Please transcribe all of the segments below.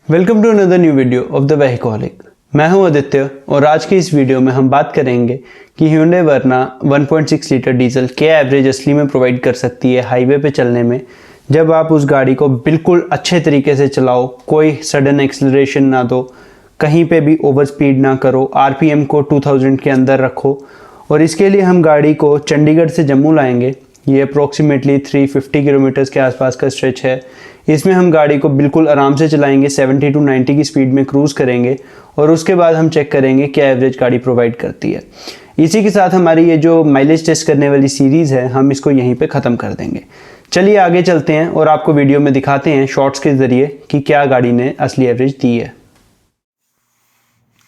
Welcome to another new video of the Vehicolic. मैं हूं आदित्य और आज की इस वीडियो में हम बात करेंगे कि Hyundai Verna 1.6 लीटर डीजल क्या एवरेज असली में प्रोवाइड कर सकती है हाईवे पे चलने में, जब आप उस गाड़ी को बिल्कुल अच्छे तरीके से चलाओ, कोई सडन एक्सेलरेशन ना दो, कहीं पे भी ओवर स्पीड ना करो, आरपीएम को 2000 के अंदर रखो। और इसके लिए हम गाड़ी को चंडीगढ़ से जम्मू लाएंगे। ये अप्रोक्सीमेटली 350 किलोमीटर्स के आसपास का स्ट्रेच है। इसमें हम गाड़ी को बिल्कुल आराम से चलाएंगे, 70 टू 90 की स्पीड में क्रूज़ करेंगे और उसके बाद हम चेक करेंगे क्या एवरेज गाड़ी प्रोवाइड करती है। इसी के साथ हमारी ये जो माइलेज टेस्ट करने वाली सीरीज़ है, हम इसको यहीं पे ख़त्म कर देंगे। चलिए आगे चलते हैं और आपको वीडियो में दिखाते हैं शॉर्ट्स के ज़रिए कि क्या गाड़ी ने असली एवरेज दी है।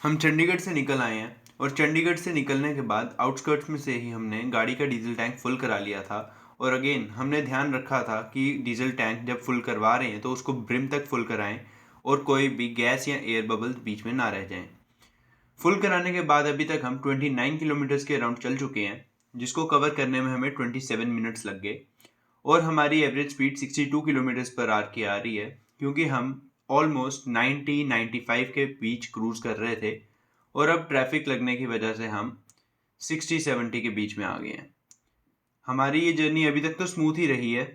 हम चंडीगढ़ से निकल आए हैं और चंडीगढ़ से निकलने के बाद आउटस्कर्ट्स में से ही हमने गाड़ी का डीजल टैंक फुल करा लिया था। और अगेन हमने ध्यान रखा था कि डीजल टैंक जब फुल करवा रहे हैं तो उसको ब्रिम तक फुल कराएं और कोई भी गैस या एयर बबल्स बीच में ना रह जाएं। फुल कराने के बाद अभी तक हम 29 किलोमीटर्स के अराउंड चल चुके हैं, जिसको कवर करने में हमें 27 मिनट्स लग गए। और हमारी average speed 62 kilometres per hour की आ रही है, क्योंकि हम ऑलमोस्ट 90-95 के बीच क्रूज़ कर रहे थे और अब ट्रैफिक लगने की वजह से हम 60-70 के बीच में आ गए हैं। हमारी ये जर्नी अभी तक तो स्मूथ ही रही है,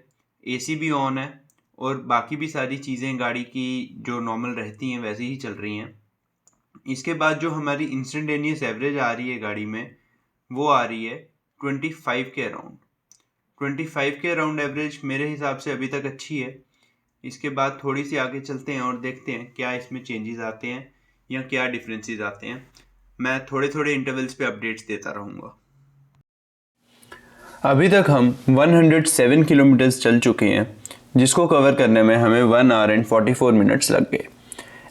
एसी भी ऑन है और बाकी भी सारी चीज़ें गाड़ी की जो नॉर्मल रहती हैं वैसे ही चल रही हैं। इसके बाद जो हमारी इंस्टेंटेनियस एवरेज आ रही है गाड़ी में, वो आ रही है 25 के अराउंड। 25 के अराउंड एवरेज मेरे हिसाब से अभी तक अच्छी है। इसके बाद थोड़ी सी आगे चलते हैं और देखते हैं क्या इसमें चेंजेस आते हैं या क्या डिफरेंसेस आते हैं। मैं थोड़े थोड़े इंटरवल्स पे अपडेट्स देता रहूँगा। अभी तक हम 107 किलोमीटर्स चल चुके हैं, जिसको कवर करने में हमें 1 आवर एंड 44 मिनट्स लग गए।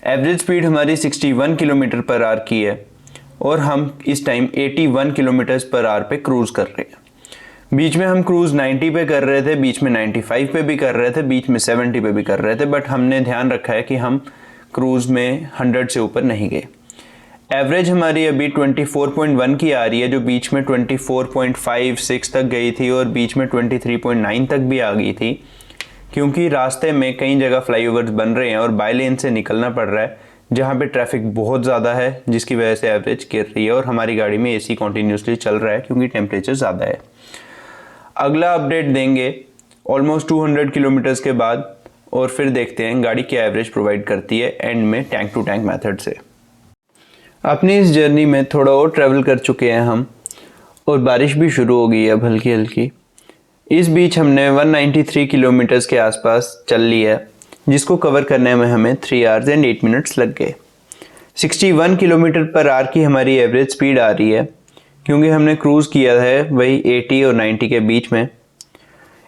एवरेज स्पीड हमारी 61 किलोमीटर पर आवर की है और हम इस टाइम 81 किलोमीटर्स पर आवर पे क्रूज़ कर रहे हैं। बीच में हम क्रूज़ 90 पे कर रहे थे, बीच में 95 पे भी कर रहे थे, बीच में 70 पे भी कर रहे थे, बट हमने ध्यान रखा है कि हम क्रूज़ में 100 से ऊपर नहीं गए। एवरेज हमारी अभी 24.1 की आ रही है, जो बीच में 24.5-6 तक गई थी और बीच में 23.9 तक भी आ गई थी, क्योंकि रास्ते में कई जगह फ्लाईओवर्स बन रहे हैं और बाय लेन से निकलना पड़ रहा है, जहाँ पे ट्रैफिक बहुत ज़्यादा है, जिसकी वजह से एवरेज गिर रही है। और हमारी गाड़ी में एसी कॉन्टीन्यूसली चल रहा है क्योंकि टेम्परेचर ज़्यादा है। अगला अपडेट देंगे ऑलमोस्ट 200 किलोमीटर्स के बाद और फिर देखते हैं गाड़ी क्या एवरेज प्रोवाइड करती है एंड में टैंक टू टैंक मेथड से। अपनी इस जर्नी में थोड़ा और ट्रैवल कर चुके हैं हम और बारिश भी शुरू हो गई है अब हल्की हल्की। इस बीच हमने 193 किलोमीटर्स के आसपास चल लिया है, जिसको कवर करने में हमें 3 आवर्स एंड 8 मिनट्स लग गए। 61 किलोमीटर पर आवर की हमारी एवरेज स्पीड आ रही है, क्योंकि हमने क्रूज़ किया है वही 80 और 90 के बीच में।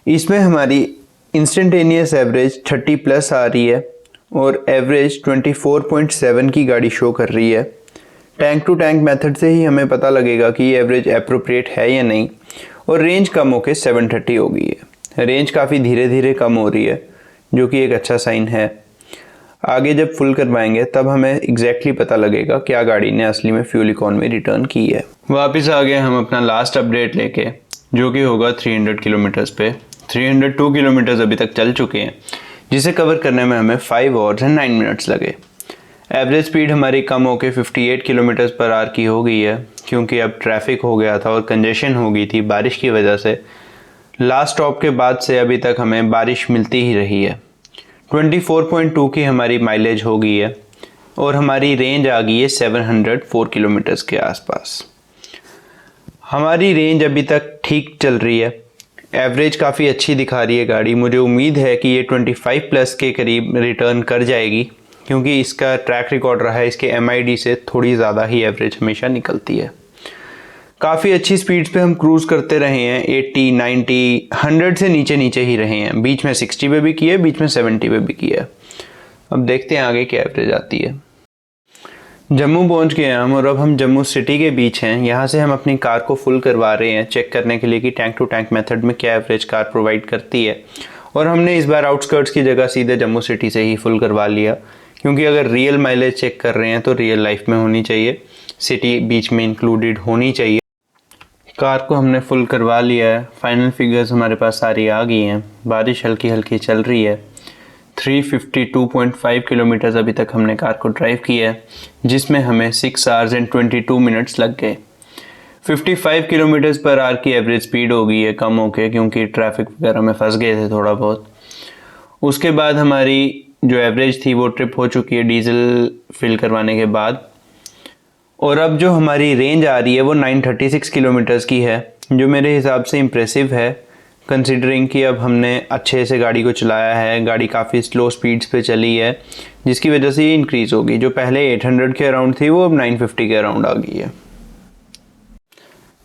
इसमें हमारी इंस्टेंटेनियस एवरेज 30 प्लस आ रही है और एवरेज 24.7 की गाड़ी शो कर रही है। टैंक टू टैंक मेथड से ही हमें पता लगेगा कि ये एवरेज अप्रोप्रिएट है या नहीं। और रेंज कम होकर 730 हो गई है। रेंज काफ़ी धीरे धीरे कम हो रही है, जो कि एक अच्छा साइन है। आगे जब फुल करवाएंगे तब हमें एग्जैक्टली पता लगेगा क्या गाड़ी ने असली में फ्यूल इकॉनमी रिटर्न की है। वापस आ गए हम अपना लास्ट अपडेट लेके, जो कि होगा 300 किलोमीटर्स पे। 302 किलोमीटर्स अभी तक चल चुके हैं, जिसे कवर करने में हमें 5 आवर्स एंड 9 मिनट्स लगे। एवरेज स्पीड हमारी कम होकर 58 किलोमीटर्स पर आवर की हो गई है, क्योंकि अब ट्रैफिक हो गया था और कंजेशन हो गई थी बारिश की वजह से। लास्ट स्टॉप के बाद से अभी तक हमें बारिश मिलती ही रही है। 24.2 की हमारी माइलेज हो गई है और हमारी रेंज आ गई है 704 किलोमीटर्स के आसपास। हमारी रेंज अभी तक ठीक चल रही है, एवरेज काफ़ी अच्छी दिखा रही है गाड़ी। मुझे उम्मीद है कि ये 25 प्लस के करीब रिटर्न कर जाएगी, क्योंकि इसका ट्रैक रिकॉर्ड रहा है, इसके MID से थोड़ी ज़्यादा ही एवरेज हमेशा निकलती है। काफ़ी अच्छी स्पीड्स पे हम क्रूज़ करते रहे हैं, 80, 90, 100 से नीचे नीचे ही रहे हैं। बीच में 60 पे भी किया है, बीच में 70 पे भी किया है। अब देखते हैं आगे क्या एवरेज आती है। जम्मू पहुंच गए हैं हम और अब हम जम्मू सिटी के बीच हैं। यहाँ से हम अपनी कार को फुल करवा रहे हैं, चेक करने के लिए कि टैंक टू टैंक मेथड में क्या एवरेज कार प्रोवाइड करती है। और हमने इस बार आउटस्कर्ट्स की जगह सीधे जम्मू सिटी से ही फुल करवा लिया, क्योंकि अगर रियल माइलेज चेक कर रहे हैं तो रियल लाइफ में होनी चाहिए, सिटी बीच में इंक्लूडेड होनी चाहिए। कार को हमने फुल करवा लिया है। फाइनल फिगर्स हमारे पास सारी आ गई हैं। बारिश हल्की हल्की चल रही है। 352.5 किलोमीटर्स अभी तक हमने कार को ड्राइव किया है, जिसमें हमें 6 आवर्स एंड 22 मिनट्स लग गए। 55 किलोमीटर्स पर आवर की एवरेज स्पीड हो गई है कम होके, क्योंकि ट्रैफिक वगैरह में फंस गए थे थोड़ा बहुत। उसके बाद हमारी जो एवरेज थी वो ट्रिप हो चुकी है डीजल फिल करवाने के बाद, और अब जो हमारी रेंज आ रही है वो 936 किलोमीटर्स की है, जो मेरे हिसाब से इम्प्रेसिव है कंसिडरिंग कि अब हमने अच्छे से गाड़ी को चलाया है। गाड़ी काफ़ी स्लो स्पीड्स पे चली है, जिसकी वजह से ये इंक्रीज़ होगी। जो पहले 800 के अराउंड थी वो अब 950 के अराउंड आ गई है।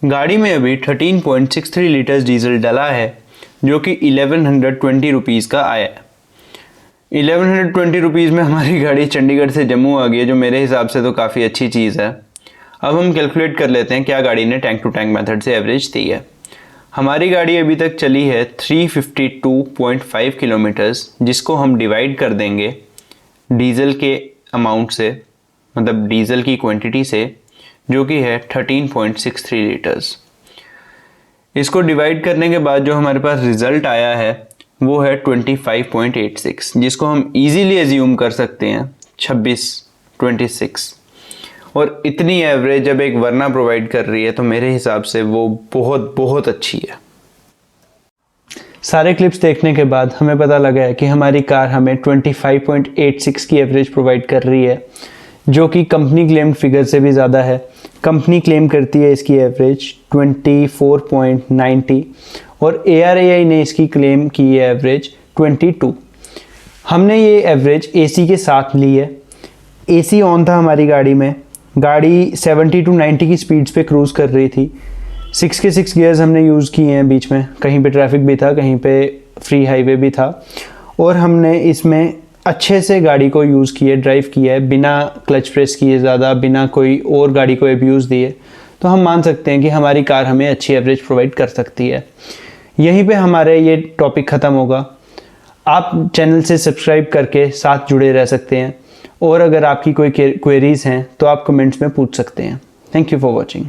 गाड़ी में अभी 13.63 लीटर्स डीजल डला है, जो कि 1120 रुपीज़ का आया है। 1120 रुपीज़ में हमारी गाड़ी चंडीगढ़ से जम्मू आ गई है, जो मेरे हिसाब से तो काफ़ी अच्छी चीज़ है। अब हम कैलकुलेट कर लेते हैं क्या गाड़ी ने टैंक टू टैंक मेथड से एवरेज दी है। हमारी गाड़ी अभी तक चली है 352.5 किलोमीटर्स, जिसको हम डिवाइड कर देंगे डीज़ल के अमाउंट से, मतलब डीज़ल की क्वांटिटी से, जो कि है 13.63 लीटर्स। इसको डिवाइड करने के बाद जो हमारे पास रिज़ल्ट आया है वो है 25.86, जिसको हम इजीली एज्यूम कर सकते हैं 26। और इतनी एवरेज जब एक वर्ना प्रोवाइड कर रही है तो मेरे हिसाब से वो बहुत बहुत अच्छी है। सारे क्लिप्स देखने के बाद हमें पता लगा है कि हमारी कार हमें 25.86 की एवरेज प्रोवाइड कर रही है, जो कि कंपनी क्लेम्ड फिगर से भी ज़्यादा है। कंपनी क्लेम करती है इसकी एवरेज 24.90 और ARAI ने इसकी क्लेम की है एवरेज 22। हमने ये एवरेज AC के साथ ली है। AC ऑन था हमारी गाड़ी में। गाड़ी 70 to 90 की स्पीड्स पे क्रूज़ कर रही थी। 6 के 6 गियर्स हमने यूज़ किए हैं बीच में, कहीं पे ट्रैफिक भी था, कहीं पे फ्री हाईवे भी था, और हमने इसमें अच्छे से गाड़ी को यूज़ किए, ड्राइव किया है बिना क्लच प्रेस किए ज़्यादा, बिना कोई और गाड़ी को अब्यूज़ दिए। तो हम मान सकते हैं कि हमारी कार हमें अच्छी एवरेज प्रोवाइड कर सकती है। यहीं पे हमारे ये टॉपिक ख़त्म होगा। आप चैनल से सब्सक्राइब करके साथ जुड़े रह सकते हैं, और अगर आपकी कोई क्वेरीज़ हैं तो आप कमेंट्स में पूछ सकते हैं। Thank you for watching.